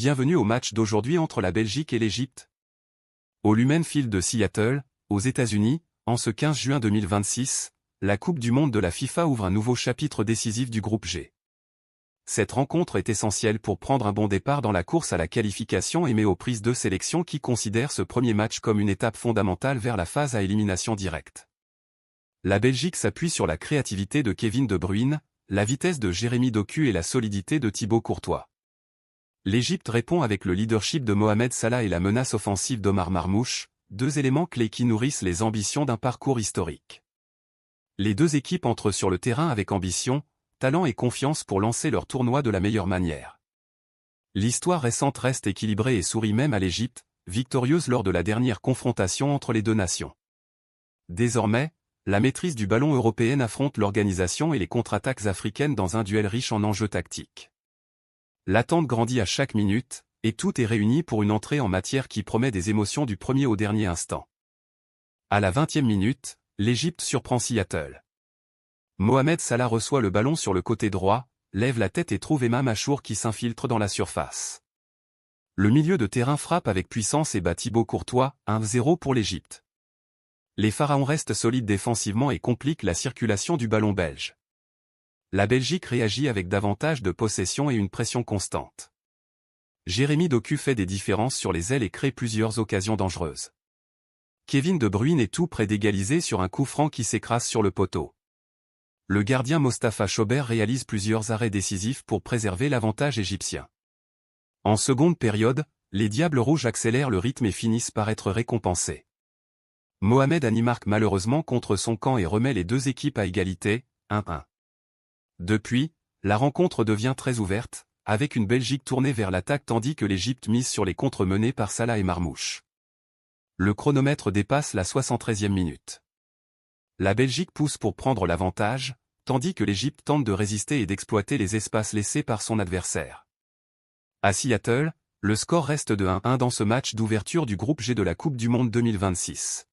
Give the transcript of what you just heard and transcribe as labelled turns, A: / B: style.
A: Bienvenue au match d'aujourd'hui entre la Belgique et l'Égypte. Au Lumen Field de Seattle, aux États-Unis, en ce 15 juin 2026, la Coupe du Monde de la FIFA ouvre un nouveau chapitre décisif du groupe G. Cette rencontre est essentielle pour prendre un bon départ dans la course à la qualification et met aux prises deux sélections qui considèrent ce premier match comme une étape fondamentale vers la phase à élimination directe. La Belgique s'appuie sur la créativité de Kevin De Bruyne, la vitesse de Jérémy Doku et la solidité de Thibaut Courtois. L'Égypte répond avec le leadership de Mohamed Salah et la menace offensive d'Omar Marmoush, deux éléments clés qui nourrissent les ambitions d'un parcours historique. Les deux équipes entrent sur le terrain avec ambition, talent et confiance pour lancer leur tournoi de la meilleure manière. L'histoire récente reste équilibrée et sourit même à l'Égypte, victorieuse lors de la dernière confrontation entre les deux nations. Désormais, la maîtrise du ballon européenne affronte l'organisation et les contre-attaques africaines dans un duel riche en enjeux tactiques. L'attente grandit à chaque minute, et tout est réuni pour une entrée en matière qui promet des émotions du premier au dernier instant. À la 20e minute, l'Égypte surprend Seattle. Mohamed Salah reçoit le ballon sur le côté droit, lève la tête et trouve Emam Achour qui s'infiltre dans la surface. Le milieu de terrain frappe avec puissance et bat Thibaut Courtois, 1-0 pour l'Égypte. Les Pharaons restent solides défensivement et compliquent la circulation du ballon belge. La Belgique réagit avec davantage de possession et une pression constante. Jérémy Doku fait des différences sur les ailes et crée plusieurs occasions dangereuses. Kevin De Bruyne est tout près d'égaliser sur un coup franc qui s'écrase sur le poteau. Le gardien Mostafa Chober réalise plusieurs arrêts décisifs pour préserver l'avantage égyptien. En seconde période, les Diables Rouges accélèrent le rythme et finissent par être récompensés. Mohamed Hani marque malheureusement contre son camp et remet les deux équipes à égalité, 1-1. Depuis, la rencontre devient très ouverte, avec une Belgique tournée vers l'attaque tandis que l'Égypte mise sur les contres menés par Salah et Marmoush. Le chronomètre dépasse la 73e minute. La Belgique pousse pour prendre l'avantage, tandis que l'Égypte tente de résister et d'exploiter les espaces laissés par son adversaire. À Seattle, le score reste de 1-1 dans ce match d'ouverture du groupe G de la Coupe du Monde 2026.